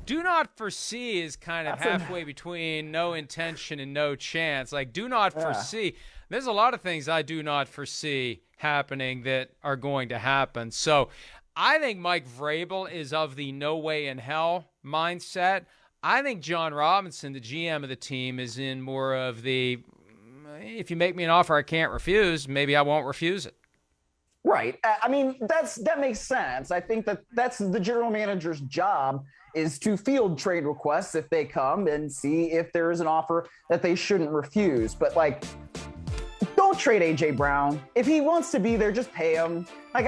Do not foresee is kind of halfway between no intention and no chance. Like, do not foresee. There's a lot of things I do not foresee happening that are going to happen. So I think Mike Vrabel is of the no way in hell mindset. I think John Robinson, the GM of the team, is in more of the, if you make me an offer I can't refuse, maybe I won't refuse it. Right. I mean, that makes sense. I think that's the general manager's job, is to field trade requests if they come and see if there is an offer that they shouldn't refuse. But, like, don't trade A.J. Brown. If he wants to be there, just pay him. Like,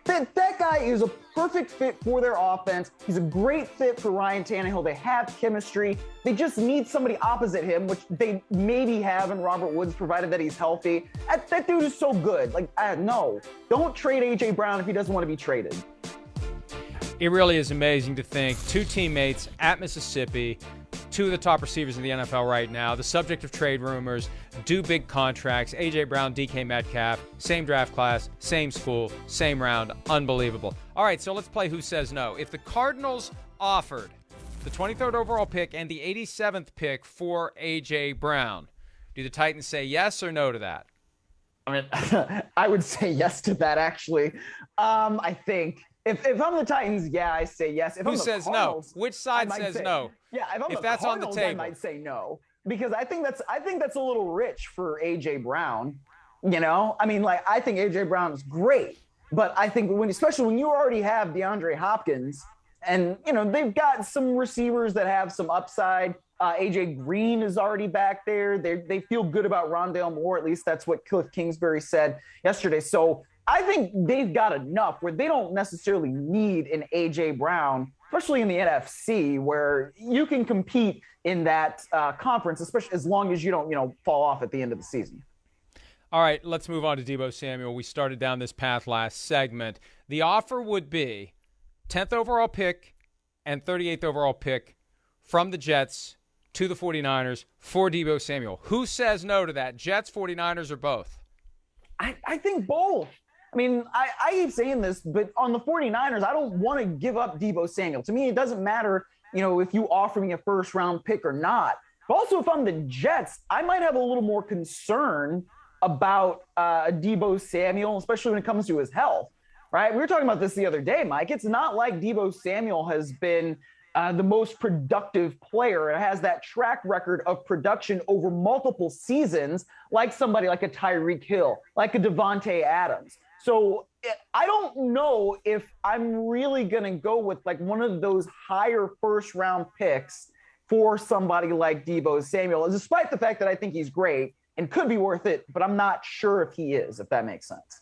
that guy is a perfect fit for their offense. He's a great fit for Ryan Tannehill. They have chemistry. They just need somebody opposite him, which they maybe have in Robert Woods, provided that he's healthy. That dude is so good. Like, no, don't trade A.J. Brown if he doesn't want to be traded. It really is amazing to think two teammates at Mississippi, two of the top receivers in the NFL right now, the subject of trade rumors, do big contracts. A.J. Brown, DK Metcalf, same draft class, same school, same round. Unbelievable. All right, so let's play Who Says No. If the Cardinals offered the 23rd overall pick and the 87th pick for A.J. Brown, do the Titans say yes or no to that? I mean, I would say yes to that, actually. I think. If I'm the Titans, yeah, I say yes. If Who I'm the says Cardinals, Which side says no? Yeah, if that's on the table, I might say no, because I think that's a little rich for A.J. Brown. You know, I mean, like, I think A.J. Brown is great, but I think especially when you already have DeAndre Hopkins, and you know they've got some receivers that have some upside. A.J. Green is already back there. They feel good about Rondale Moore. At least that's what Cliff Kingsbury said yesterday. So I think they've got enough where they don't necessarily need an A.J. Brown, especially in the NFC, where you can compete in that conference, especially as long as you don't, fall off at the end of the season. All right, let's move on to Deebo Samuel. We started down this path last segment. The offer would be 10th overall pick and 38th overall pick from the Jets to the 49ers for Deebo Samuel. Who says no to that? Jets, 49ers, or both? I think both. I mean, I keep saying this, but on the 49ers, I don't want to give up Deebo Samuel. To me, it doesn't matter, if you offer me a first-round pick or not. But also, if I'm the Jets, I might have a little more concern about Deebo Samuel, especially when it comes to his health, right? We were talking about this the other day, Mike. It's not like Deebo Samuel has been the most productive player. It has that track record of production over multiple seasons, like somebody like a Tyreek Hill, like a Devontae Adams. So I don't know if I'm really going to go with like one of those higher first round picks for somebody like Deebo Samuel, despite the fact that I think he's great and could be worth it, but I'm not sure if he is, if that makes sense.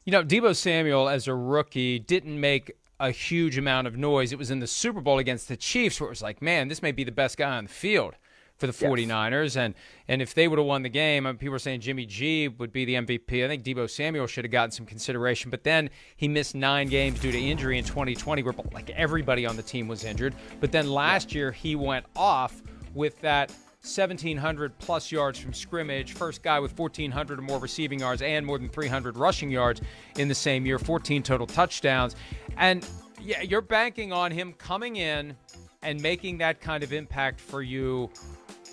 Deebo Samuel as a rookie didn't make a huge amount of noise. It was in the Super Bowl against the Chiefs where it was like, man, this may be the best guy on the field for the 49ers. Yes. And if they would have won the game, people were saying Jimmy G would be the MVP. I think Deebo Samuel should have gotten some consideration, but then he missed 9 games due to injury in 2020 where like everybody on the team was injured. But then last year he went off with that 1,700 plus yards from scrimmage, first guy with 1,400 or more receiving yards and more than 300 rushing yards in the same year, 14 total touchdowns. And yeah, you're banking on him coming in and making that kind of impact for you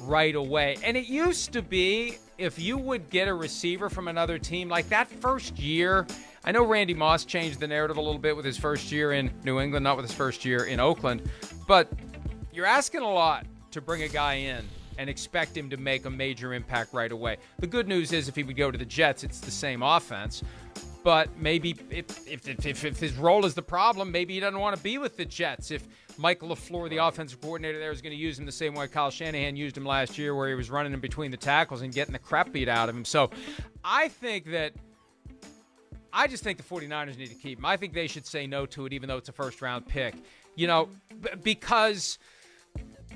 right away. And it used to be if you would get a receiver from another team, like that first year, I know Randy Moss changed the narrative a little bit with his first year in New England, not with his first year in Oakland, but you're asking a lot to bring a guy in and expect him to make a major impact right away. The good news is if he would go to the Jets, it's the same offense. But maybe if his role is the problem, maybe he doesn't want to be with the Jets. If Michael LaFleur, the offensive coordinator there, is going to use him the same way Kyle Shanahan used him last year, where he was running in between the tackles and getting the crap beat out of him. So I just think the 49ers need to keep him. I think they should say no to it, even though it's a first-round pick. Because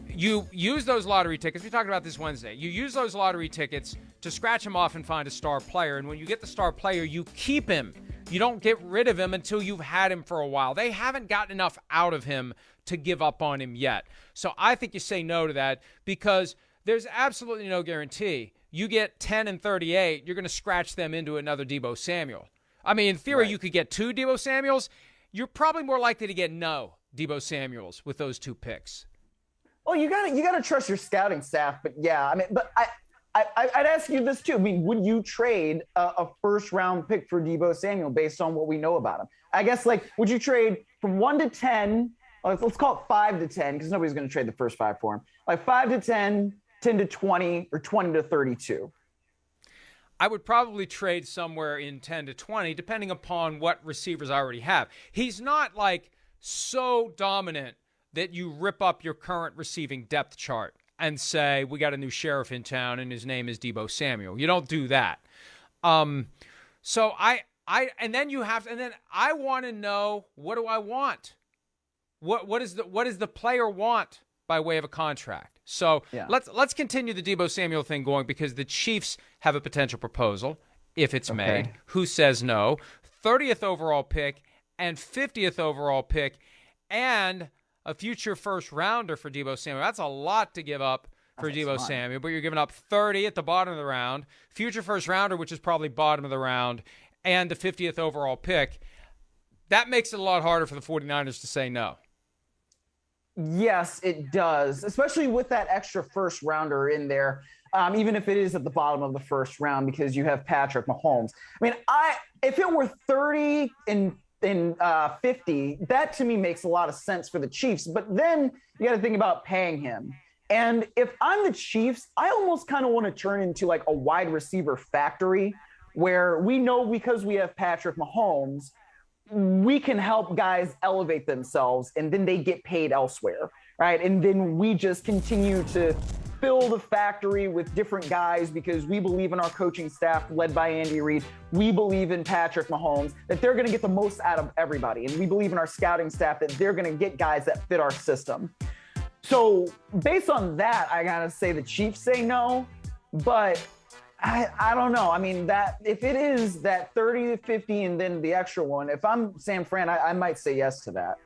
you use those lottery tickets. We talked about this Wednesday. You use those lottery tickets to scratch him off and find a star player. And when you get the star player, you keep him. You don't get rid of him until you've had him for a while. They haven't gotten enough out of him to give up on him yet. So I think you say no to that because there's absolutely no guarantee. You get 10 and 38, you're going to scratch them into another Deebo Samuel. I mean, in theory, You could get 2 Deebo Samuels. You're probably more likely to get no Deebo Samuels with those 2 picks? Well, you gotta trust your scouting staff, but yeah, I mean, but I'd ask you this too. I mean, would you trade a first-round pick for Deebo Samuel based on what we know about him? I guess, like, would you trade from 1 to 10? Let's call it 5 to 10, because nobody's going to trade the first 5 for him. Like 5 to 10, 10 to 20, or 20 to 32. I would probably trade somewhere in 10 to 20, depending upon what receivers I already have. He's not like so dominant that you rip up your current receiving depth chart and say, we got a new sheriff in town and his name is Deebo Samuel. You don't do that. So and then I want to know, what do I want? What does the player want by way of a contract? So let's continue the Deebo Samuel thing going, because the Chiefs have a potential proposal, if it's made. Who says no? 30th overall pick and 50th overall pick and a future first rounder for Deebo Samuel. That's a lot to give up for Deebo Samuel, but you're giving up 30 at the bottom of the round, future first rounder, which is probably bottom of the round, and the 50th overall pick. That makes it a lot harder for the 49ers to say no. Yes, it does, especially with that extra first rounder in there, even if it is at the bottom of the first round, because you have Patrick Mahomes. I mean, if it were 30 and 50, that to me makes a lot of sense for the Chiefs. But then you got to think about paying him. And if I'm the Chiefs, I almost kind of want to turn into like a wide receiver factory, where we know, because we have Patrick Mahomes, we can help guys elevate themselves, and then they get paid elsewhere, right? And then we just continue to fill the factory with different guys, because we believe in our coaching staff led by Andy Reid. We believe in Patrick Mahomes, that they're going to get the most out of everybody. And we believe in our scouting staff, that they're going to get guys that fit our system. So based on that, I got to say the Chiefs say no, but I don't know. I mean, that if it is that 30 to 50 and then the extra one, if I'm San Fran, I might say yes to that.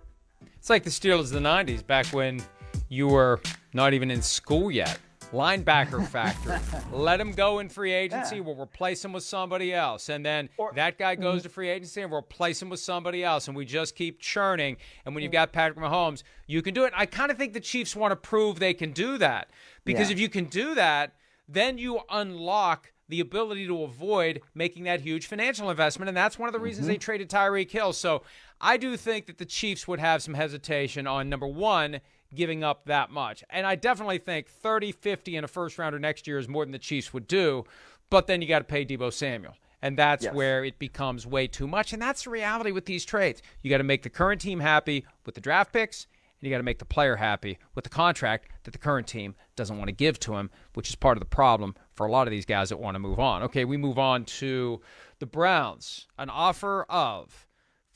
It's like the Steelers of the 90s, back when you were not even in school yet. Linebacker factory. Let him go in free agency. We'll replace him with somebody else. And then that guy goes to free agency and we'll replace him with somebody else. And we just keep churning. And when you've got Patrick Mahomes, you can do it. I kind of think the Chiefs want to prove they can do that. Because if you can do that, then you unlock the ability to avoid making that huge financial investment. And that's one of the reasons they traded Tyreek Hill. So I do think that the Chiefs would have some hesitation on, number one, giving up that much. And I definitely think 30, 50 and a first rounder next year is more than the Chiefs would do. But then you got to pay Deebo Samuel. And that's where it becomes way too much. And that's the reality with these trades. You got to make the current team happy with the draft picks, and you got to make the player happy with the contract that the current team doesn't want to give to him, which is part of the problem for a lot of these guys that want to move on. Okay, we move on to the Browns. An offer of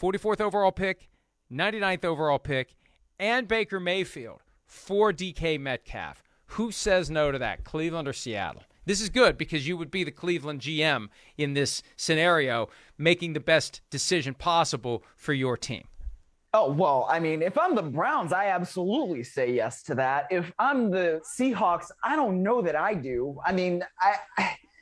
44th overall pick, 99th overall pick, and Baker Mayfield for DK Metcalf. Who says no to that, Cleveland or Seattle? This is good, because you would be the Cleveland GM in this scenario, making the best decision possible for your team. Oh, well, I mean, if I'm the Browns, I absolutely say yes to that. If I'm the Seahawks, I don't know that I do. I mean,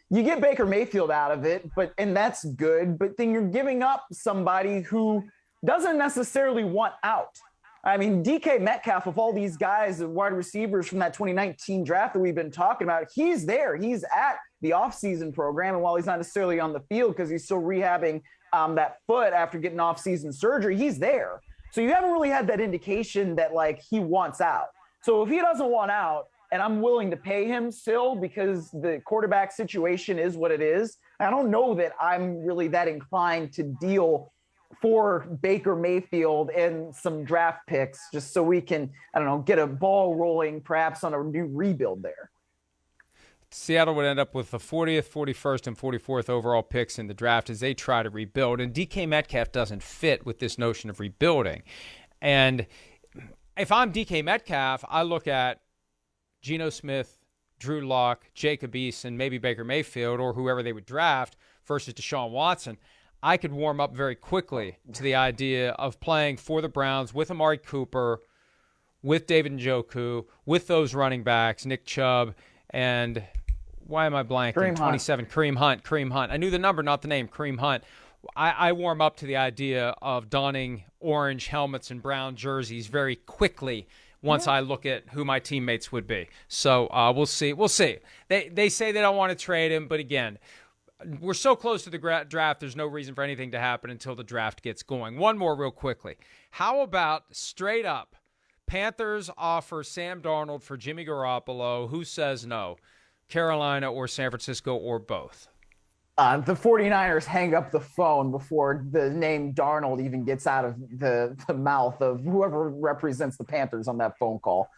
you get Baker Mayfield out of it, and that's good, but then you're giving up somebody who doesn't necessarily want out. I mean, DK Metcalf, of all these guys, the wide receivers from that 2019 draft that we've been talking about, he's there. He's at the offseason program, and while he's not necessarily on the field because he's still rehabbing that foot after getting off-season surgery, he's there. So you haven't really had that indication that, like, he wants out. So if he doesn't want out, and I'm willing to pay him still because the quarterback situation is what it is, I don't know that I'm really that inclined to deal for Baker Mayfield and some draft picks just so we can, I don't know, get a ball rolling perhaps on a new rebuild there. Seattle would end up with the 40th, 41st, and 44th overall picks in the draft as they try to rebuild. And DK Metcalf doesn't fit with this notion of rebuilding. And if I'm DK Metcalf, I look at Geno Smith, Drew Lock, Jacob Eason, maybe Baker Mayfield, or whoever they would draft versus Deshaun Watson. I could warm up very quickly to the idea of playing for the Browns with Amari Cooper, with David Njoku, with those running backs, Nick Chubb, and why am I blanking? Kareem 27, Hunt. Kareem Hunt. I knew the number, not the name, Kareem Hunt. I warm up to the idea of donning orange helmets and brown jerseys very quickly once I look at who my teammates would be. So we'll see. We'll see. They say they don't want to trade him, but again, we're so close to the draft, there's no reason for anything to happen until the draft gets going. One more real quickly. How about straight up, Panthers offer Sam Darnold for Jimmy Garoppolo? Who says no? Carolina or San Francisco or both? The 49ers hang up the phone before the name Darnold even gets out of the mouth of whoever represents the Panthers on that phone call.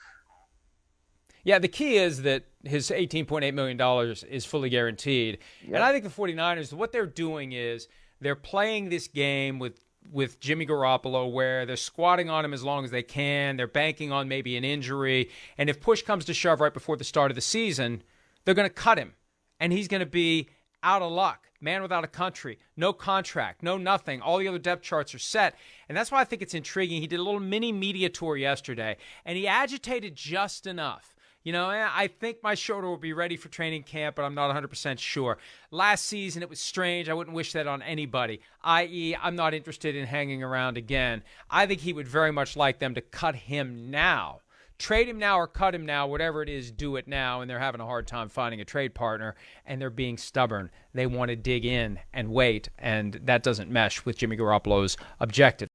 Yeah, the key is that his $18.8 million is fully guaranteed. Yep. And I think the 49ers, what they're doing is they're playing this game with Jimmy Garoppolo where they're squatting on him as long as they can. They're banking on maybe an injury. And if push comes to shove right before the start of the season, they're going to cut him. And he's going to be out of luck, man without a country, no contract, no nothing. All the other depth charts are set. And that's why I think it's intriguing. He did a little mini media tour yesterday, and he agitated just enough. You know, I think my shoulder will be ready for training camp, but I'm not 100% sure. Last season, it was strange. I wouldn't wish that on anybody, i.e., I'm not interested in hanging around again. I think he would very much like them to cut him now. Trade him now or cut him now, whatever it is, do it now. And they're having a hard time finding a trade partner, and they're being stubborn. They want to dig in and wait, and that doesn't mesh with Jimmy Garoppolo's objective.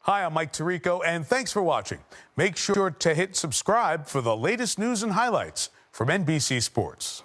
Hi, I'm Mike Tirico, and thanks for watching. Make sure to hit subscribe for the latest news and highlights from NBC Sports.